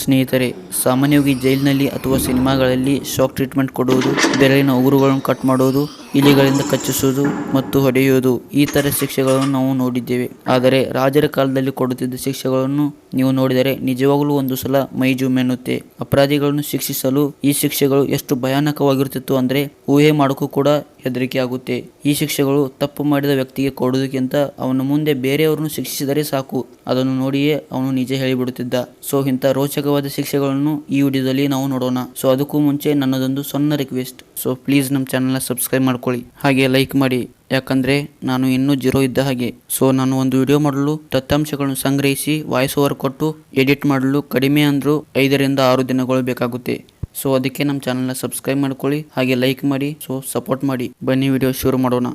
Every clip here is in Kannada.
ಸ್ನೇಹಿತರೆ, ಸಾಮಾನ್ಯವಾಗಿ ಜೈಲಿನಲ್ಲಿ ಅಥವಾ ಸಿನಿಮಾಗಳಲ್ಲಿ ಶಾಕ್ ಟ್ರೀಟ್ಮೆಂಟ್ ಕೊಡುವುದು, ಬೆರಳಿನ ಉಗುರುಗಳನ್ನು ಕಟ್ ಮಾಡುವುದು, ಇಲಿಗಳಿಂದ ಕಚ್ಚಿಸುವುದು ಮತ್ತು ಹೊಡೆಯುವುದು ಈ ಥರ ಶಿಕ್ಷೆಗಳನ್ನು ನಾವು ನೋಡಿದ್ದೇವೆ. ಆದರೆ ರಾಜರ ಕಾಲದಲ್ಲಿ ಕೊಡುತ್ತಿದ್ದ ಶಿಕ್ಷೆಗಳನ್ನು ನೀವು ನೋಡಿದರೆ ನಿಜವಾಗಲೂ ಒಂದು ಸಲ ಮೈ ಜುಮ್ ಎನ್ನುತ್ತೆ. ಅಪರಾಧಿಗಳನ್ನು ಶಿಕ್ಷಿಸಲು ಈ ಶಿಕ್ಷೆಗಳು ಎಷ್ಟು ಭಯಾನಕವಾಗಿರುತ್ತಿತ್ತು ಅಂದರೆ ಊಹೆ ಮಾಡೋಕ್ಕೂ ಕೂಡ ಹೆದರಿಕೆ ಆಗುತ್ತೆ. ಈ ಶಿಕ್ಷೆಗಳು ತಪ್ಪು ಮಾಡಿದ ವ್ಯಕ್ತಿಗೆ ಕೊಡುವುದಕ್ಕಿಂತ ಅವನ ಮುಂದೆ ಬೇರೆಯವ್ರನ್ನು ಶಿಕ್ಷಿಸಿದರೆ ಸಾಕು, ಅದನ್ನು ನೋಡಿಯೇ ಅವನು ನಿಜ ಹೇಳಿಬಿಡುತ್ತಿದ್ದ. ಸೊ ಇಂಥ ರೋಚಕವಾದ ಶಿಕ್ಷೆಗಳನ್ನು ಈ ವಿಡಿಯೋದಲ್ಲಿ ನಾವು ನೋಡೋಣ. ಸೊ ಅದಕ್ಕೂ ಮುಂಚೆ ನನ್ನದೊಂದು ಸಣ್ಣ ರಿಕ್ವೆಸ್ಟ್. ಸೊ ಪ್ಲೀಸ್ ನಮ್ಮ ಚಾನಲ್ನ ಸಬ್ಸ್ಕ್ರೈಬ್ ಮಾಡ್ಕೊಳ್ಳಿ, ಹಾಗೆ ಲೈಕ್ ಮಾಡಿ, ಯಾಕಂದ್ರೆ ನಾನು ಇನ್ನೂ ಜೀರೋ ಇದ್ದ ಹಾಗೆ. ಸೊ ನಾನು ಒಂದು ವಿಡಿಯೋ ಮಾಡಲು ದತ್ತಾಂಶಗಳನ್ನು ಸಂಗ್ರಹಿಸಿ ವಾಯ್ಸ್ ಓವರ್ ಕೊಟ್ಟು ಎಡಿಟ್ ಮಾಡಲು ಕಡಿಮೆ ಅಂದ್ರೂ 5 ರಿಂದ 6 ದಿನಗಳು ಬೇಕಾಗುತ್ತೆ. ಸೊ ಅದಕ್ಕೆ ನಮ್ಮ ಚಾನಲ್ನ ಸಬ್ಸ್ಕ್ರೈಬ್ ಮಾಡ್ಕೊಳ್ಳಿ, ಹಾಗೆ ಲೈಕ್ ಮಾಡಿ, ಸೊ ಸಪೋರ್ಟ್ ಮಾಡಿ. ಬನ್ನಿ ವಿಡಿಯೋ ಶುರು ಮಾಡೋಣ.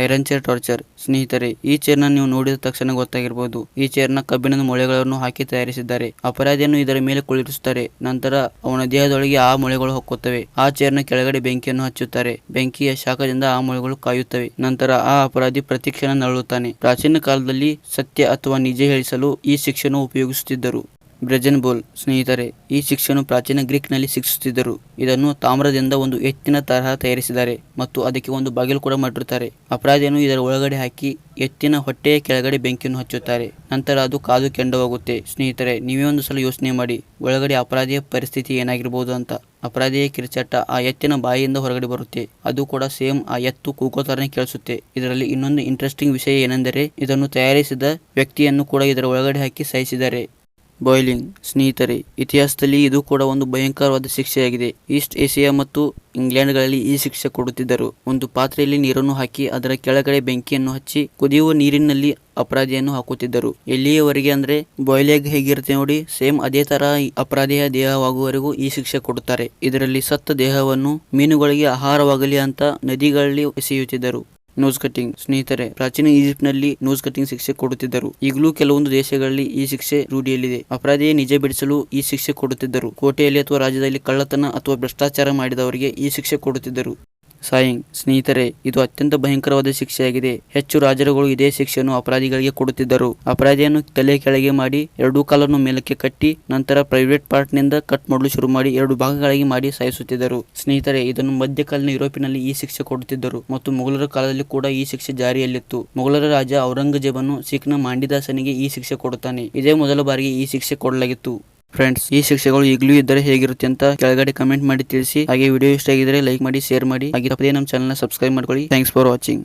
Iron chair torture. ಸ್ನೇಹಿತರೆ, ಈ ಚೇರ್ನ ನೀವು ನೋಡಿದ ತಕ್ಷಣ ಗೊತ್ತಾಗಿರಬಹುದು. ಈ ಚೇರ್ನ ಕಬ್ಬಿಣದ ಮೊಳೆಗಳನ್ನು ಹಾಕಿ ತಯಾರಿಸಿದ್ದಾರೆ. ಅಪರಾಧಿಯನ್ನು ಇದರ ಮೇಲೆ ಕುಳ್ಳಿರಿಸುತ್ತಾರೆ. ನಂತರ ಅವನ ದೇಹದೊಳಗೆ ಆ ಮೊಳೆಗಳು ಹೊಕ್ಕುತ್ತವೆ. ಆ ಚೇರ್ನ ಕೆಳಗಡೆ ಬೆಂಕಿಯನ್ನು ಹಚ್ಚುತ್ತಾರೆ. ಬೆಂಕಿಯ ಶಾಖದಿಂದ ಆ ಮೊಳೆಗಳು ಕಾಯುತ್ತವೆ. ನಂತರ ಆ ಅಪರಾಧಿ ಪ್ರತಿಕ್ಷಣ ನರಳುತ್ತಾನೆ. ಪ್ರಾಚೀನ ಕಾಲದಲ್ಲಿ ಸತ್ಯ ಅಥವಾ ನಿಜ ಹೇಳಿಸಲು ಈ ಶಿಕ್ಷೆಯನ್ನು ಉಪಯೋಗಿಸುತ್ತಿದ್ದರು. ಬ್ರೆಜನ್ ಬೋಲ್. ಸ್ನೇಹಿತರೆ, ಈ ಶಿಕ್ಷೆಯನ್ನು ಪ್ರಾಚೀನ ಗ್ರೀಕ್ನಲ್ಲಿ ಶಿಕ್ಷಿಸುತ್ತಿದ್ದರು. ಇದನ್ನು ತಾಮ್ರದಿಂದ ಒಂದು ಎತ್ತಿನ ತರಹ ತಯಾರಿಸಿದ್ದಾರೆ ಮತ್ತು ಅದಕ್ಕೆ ಒಂದು ಬಾಗಿಲು ಕೂಡ ಮಾಡಿರುತ್ತಾರೆ. ಅಪರಾಧಿಯನ್ನು ಇದರ ಒಳಗಡೆ ಹಾಕಿ ಎತ್ತಿನ ಹೊಟ್ಟೆಯ ಕೆಳಗಡೆ ಬೆಂಕಿಯನ್ನು ಹಚ್ಚುತ್ತಾರೆ. ನಂತರ ಅದು ಕಾದು ಕೆಂಡು ಹೋಗುತ್ತೆ. ಸ್ನೇಹಿತರೆ, ನೀವೇ ಒಂದು ಸಲ ಯೋಚನೆ ಮಾಡಿ, ಒಳಗಡೆ ಅಪರಾಧಿಯ ಪರಿಸ್ಥಿತಿ ಏನಾಗಿರ್ಬೋದು ಅಂತ. ಅಪರಾಧಿಯ ಕಿರುಚಾಟ ಆ ಎತ್ತಿನ ಬಾಯಿಯಿಂದ ಹೊರಗಡೆ ಬರುತ್ತೆ. ಅದು ಕೂಡ ಸೇಮ್ ಆ ಎತ್ತು ಕೂಗೋ ತರನೇ ಕೇಳಿಸುತ್ತೆ. ಇದರಲ್ಲಿ ಇನ್ನೊಂದು ಇಂಟ್ರೆಸ್ಟಿಂಗ್ ವಿಷಯ ಏನೆಂದರೆ ಇದನ್ನು ತಯಾರಿಸಿದ ವ್ಯಕ್ತಿಯನ್ನು ಕೂಡ ಇದರ ಒಳಗಡೆ ಹಾಕಿ ಸಾಯಿಸಿದ್ದಾರೆ. ಬಾಯ್ಲಿಂಗ್. ಸ್ನೇಹಿತರೆ, ಇತಿಹಾಸದಲ್ಲಿ ಇದು ಕೂಡ ಒಂದು ಭಯಂಕರವಾದ ಶಿಕ್ಷೆಯಾಗಿದೆ. ಈಸ್ಟ್ ಏಷ್ಯಾ ಮತ್ತು ಇಂಗ್ಲೆಂಡ್ಗಳಲ್ಲಿ ಈ ಶಿಕ್ಷೆ ಕೊಡುತ್ತಿದ್ದರು. ಒಂದು ಪಾತ್ರೆಯಲ್ಲಿ ನೀರನ್ನು ಹಾಕಿ ಅದರ ಕೆಳಗಡೆ ಬೆಂಕಿಯನ್ನು ಹಚ್ಚಿ ಕುದಿಯುವ ನೀರಿನಲ್ಲಿ ಅಪರಾಧಿಯನ್ನು ಹಾಕುತ್ತಿದ್ದರು. ಎಲ್ಲಿಯವರೆಗೆ ಅಂದ್ರೆ ಬಾಯ್ಲ್ ಎಗ್ ಹೇಗಿರುತ್ತೆ ನೋಡಿ, ಸೇಮ್ ಅದೇ ತರ ಅಪರಾಧಿಯ ದೇಹವಾಗುವವರೆಗೂ ಈ ಶಿಕ್ಷೆ ಕೊಡುತ್ತಾರೆ. ಇದರಲ್ಲಿ ಸತ್ತ ದೇಹವನ್ನು ಮೀನುಗಳಿಗೆ ಆಹಾರವಾಗಲಿ ಅಂತ ನದಿಗಳಲ್ಲಿ ಎಸೆಯುತ್ತಿದ್ದರು. Nose cutting. ಸ್ನೇಹಿತರೆ, ಪ್ರಾಚೀನ ಈಜಿಪ್ಟ್ನಲ್ಲಿ ನೋಸ್ ಕಟಿಂಗ್ ಶಿಕ್ಷೆ ಕೊಡುತ್ತಿದ್ದರು. ಈಗಲೂ ಕೆಲವೊಂದು ದೇಶಗಳಲ್ಲಿ ಈ ಶಿಕ್ಷೆ ರೂಢಿಯಲ್ಲಿದೆ. ಅಪರಾಧಿಯ ನಿಜ ಬಿಡಿಸಲು ಈ ಶಿಕ್ಷೆ ಕೊಡುತ್ತಿದ್ದರು. ಕೋಟೆಯಲ್ಲಿ ಅಥವಾ ರಾಜ್ಯದಲ್ಲಿ ಕಳ್ಳತನ ಅಥವಾ ಭ್ರಷ್ಟಾಚಾರ ಮಾಡಿದವರಿಗೆ ಈ ಶಿಕ್ಷೆ ಕೊಡುತ್ತಿದ್ದರು. ಸಾಯಿಂಗ್. ಸ್ನೇಹಿತರೆ, ಇದು ಅತ್ಯಂತ ಭಯಂಕರವಾದ ಶಿಕ್ಷೆಯಾಗಿದೆ. ಹೆಚ್ಚು ರಾಜರುಗಳು ಇದೇ ಶಿಕ್ಷೆಯನ್ನು ಅಪರಾಧಿಗಳಿಗೆ ಕೊಡುತ್ತಿದ್ದರು. ಅಪರಾಧಿಯನ್ನು ತಲೆ ಕೆಳಗೆ ಮಾಡಿ 2 ಕಾಲನ್ನು ಮೇಲಕ್ಕೆ ಕಟ್ಟಿ ನಂತರ ಪ್ರೈವೇಟ್ ಪಾರ್ಟ್ ನಿಂದ ಕಟ್ ಮಾಡಲು ಶುರು ಮಾಡಿ 2 ಭಾಗಗಳಾಗಿ ಮಾಡಿ ಸಾಯಿಸುತ್ತಿದ್ದರು. ಸ್ನೇಹಿತರೆ, ಇದನ್ನು ಮಧ್ಯಕಾಲೀನ ಯುರೋಪಿನಲ್ಲಿ ಈ ಶಿಕ್ಷೆ ಕೊಡುತ್ತಿದ್ದರು ಮತ್ತು ಮೊಘಲರ ಕಾಲದಲ್ಲಿ ಕೂಡ ಈ ಶಿಕ್ಷೆ ಜಾರಿಯಲ್ಲಿತ್ತು. ಮೊಘಲರ ರಾಜ ಔರಂಗಜೇಬನು ಸಿಖ್ನ ಮಾಂಡಿದಾಸನಿಗೆ ಈ ಶಿಕ್ಷೆ ಕೊಡುತ್ತಾನೆ. ಇದೇ ಮೊದಲ ಬಾರಿಗೆ ಈ ಶಿಕ್ಷೆ ಕೊಡಲಾಗಿತ್ತು. ಫ್ರೆಂಡ್ಸ್, ಈ ಶಿಕ್ಷೆಗಳು ಈಗಲೂ ಇದ್ದರೆ ಹೇಗಿರುತ್ತೆ ಅಂತ ಕೆಳಗಡೆ ಕಮೆಂಟ್ ಮಾಡಿ ತಿಳಿಸಿ. ಹಾಗೆ ವಿಡಿಯೋ ಇಷ್ಟ ಆಗಿದ್ರೆ ಲೈಕ್ ಮಾಡಿ, ಶೇರ್ ಮಾಡಿ, ಹಾಗೆ ತಪ್ಪದೇ ನಮ್ಮ ಚಾನಲ್ನ ಸಬ್ಸ್ಕ್ರೈಬ್ ಮಾಡ್ಕೊಳ್ಳಿ. Thanks for watching.